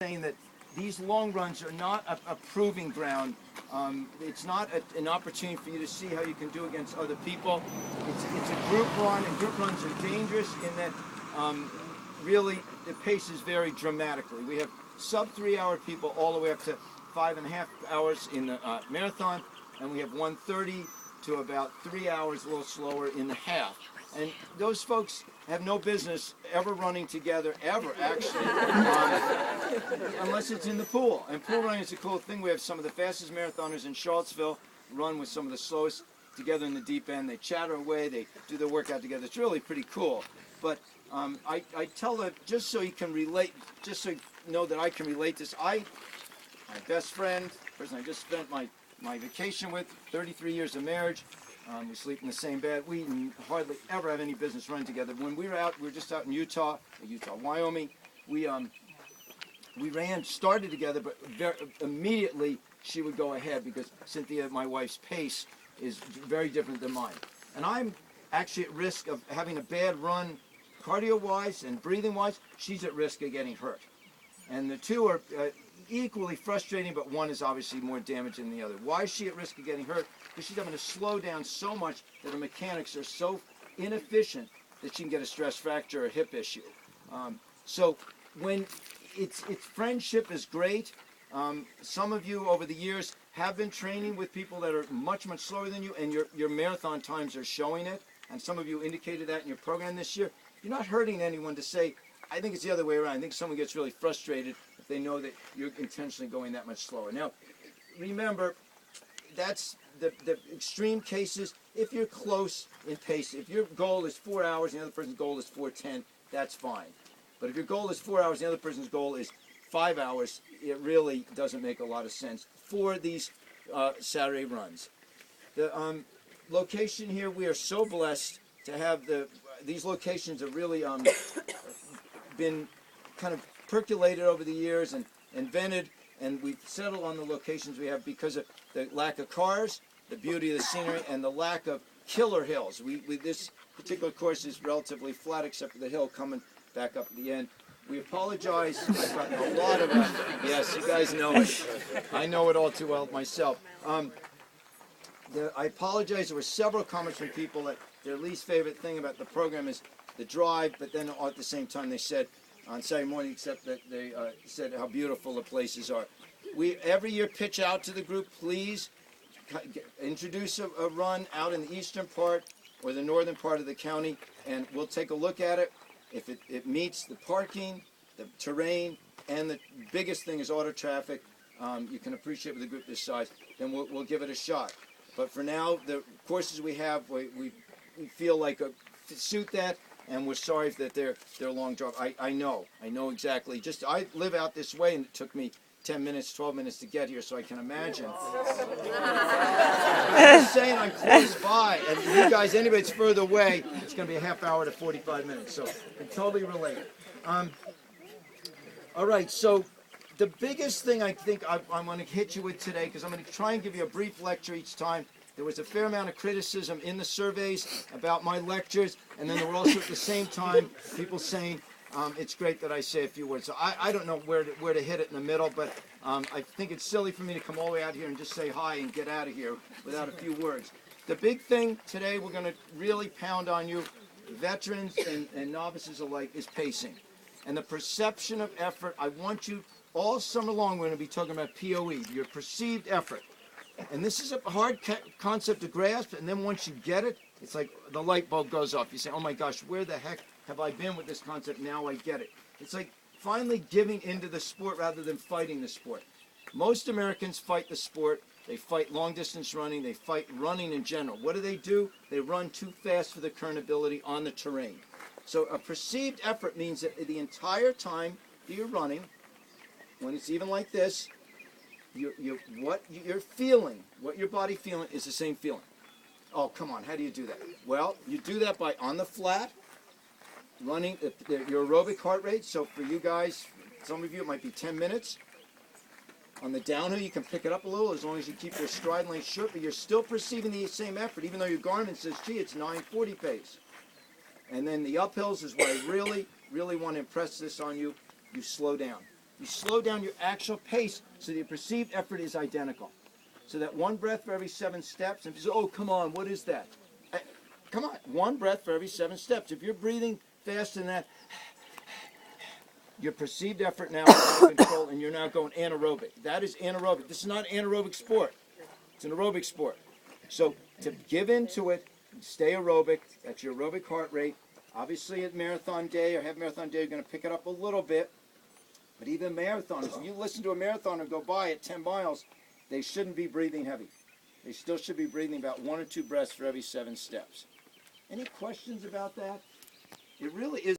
saying that these long runs are not a proving ground. It's not an opportunity for you to see how you can do against other people. It's a group run, and group runs are dangerous in that really the paces vary dramatically. We have sub 3-hour people all the way up to 5.5 hours in the marathon, and we have 1:30 to about 3 hours, a little slower in the half. And those folks have no business ever running together, ever actually, unless it's in the pool. And pool running is a cool thing. We have some of the fastest marathoners in Charlottesville run with some of the slowest together in the deep end. They chatter away, they do their workout together. It's really pretty cool. But I tell them, just so you can relate, just so you know that I can relate this, my best friend, person I just spent my vacation with, 33 years of marriage, we sleep in the same bed. We hardly ever have any business running together. When we were just out in Wyoming. We started together, but immediately she would go ahead because Cynthia, my wife's pace is very different than mine. And I'm actually at risk of having a bad run cardio-wise and breathing-wise. She's at risk of getting hurt. And the two are equally frustrating, but one is obviously more damaging than the other. Why is she at risk of getting hurt? Because she's having to slow down so much that her mechanics are so inefficient that she can get a stress fracture or a hip issue. So when it's friendship is great. Some of you over the years have been training with people that are much, much slower than you, and your marathon times are showing it. And some of you indicated that in your program this year. You're not hurting anyone to say, I think it's the other way around. I think someone gets really frustrated if they know that you're intentionally going that much slower. Now, remember, that's the extreme cases. If you're close in pace, if your goal is 4 hours and the other person's goal is 4:10, that's fine. But if your goal is 4 hours and the other person's goal is 5 hours, it really doesn't make a lot of sense for these Saturday runs. The location here, we are so blessed to have these locations have really been kind of percolated over the years and invented, and we've settled on the locations we have because of the lack of cars, the beauty of the scenery, and the lack of killer hills. This particular course is relatively flat except for the hill coming back up at the end. We apologize. I've gotten a lot of yes, you guys know it. I know it all too well myself. I apologize. There were several comments from people that their least favorite thing about the program is the drive, but then at the same time they said on Saturday morning, except that they said how beautiful the places are. We every year pitch out to the group, please introduce a run out in the eastern part or the northern part of the county, and we'll take a look at it. If it meets the parking, the terrain, and the biggest thing is auto traffic, you can appreciate with a group this size, then we'll give it a shot. But for now, the courses we have, we feel like suit that, and we're sorry that they're long drive. I know exactly. I live out this way, and it took me 10 minutes, 12 minutes to get here, so I can imagine. I'm just saying I'm close by, and you guys, anybody that's further away, it's going to be a half hour to 45 minutes, so I can totally relate. All right, so the biggest thing I think I'm going to hit you with today, because I'm going to try and give you a brief lecture each time. There was a fair amount of criticism in the surveys about my lectures, and then there were also at the same time people saying, it's great that I say a few words. So I don't know where to hit it in the middle, but I think it's silly for me to come all the way out here and just say hi and get out of here without a few words. The big thing today we're going to really pound on you, veterans and novices alike, is pacing. And the perception of effort. I want you, all summer long we're going to be talking about POE, your perceived effort. And this is a hard concept to grasp, and then once you get it, it's like the light bulb goes off. You say, oh my gosh, where the heck have I been with this concept? Now I get it. It's like finally giving into the sport rather than fighting the sport. Most Americans fight the sport. They fight long distance running. They fight running in general. What do? They run too fast for the current ability on the terrain. So a perceived effort means that the entire time that you're running, when it's even like this, what you're feeling, what your body feeling is the same feeling. Oh, come on, how do you do that? Well, you do that by on the flat, running your aerobic heart rate. So for you guys, some of you, it might be 10 minutes. On the downhill, you can pick it up a little as long as you keep your stride length short, but you're still perceiving the same effort, even though your Garmin says, gee, it's 9:40 pace. And then the uphills is where I really, really want to impress this on you. You slow down. You slow down your actual pace so that your perceived effort is identical. So that 1 breath for every 7 steps. And if you say, oh, come on, what is that? Come on, 1 breath for every 7 steps. If you're breathing faster than that, your perceived effort now is out of control, and you're now going anaerobic. That is anaerobic. This is not an anaerobic sport. It's an aerobic sport. So to give into it, stay aerobic. That's your aerobic heart rate. Obviously at marathon day or half marathon day, you're going to pick it up a little bit. But even marathoners, if you listen to a marathoner go by at 10 miles, they shouldn't be breathing heavy. They still should be breathing about 1 or 2 breaths for every 7 steps. Any questions about that? It really is.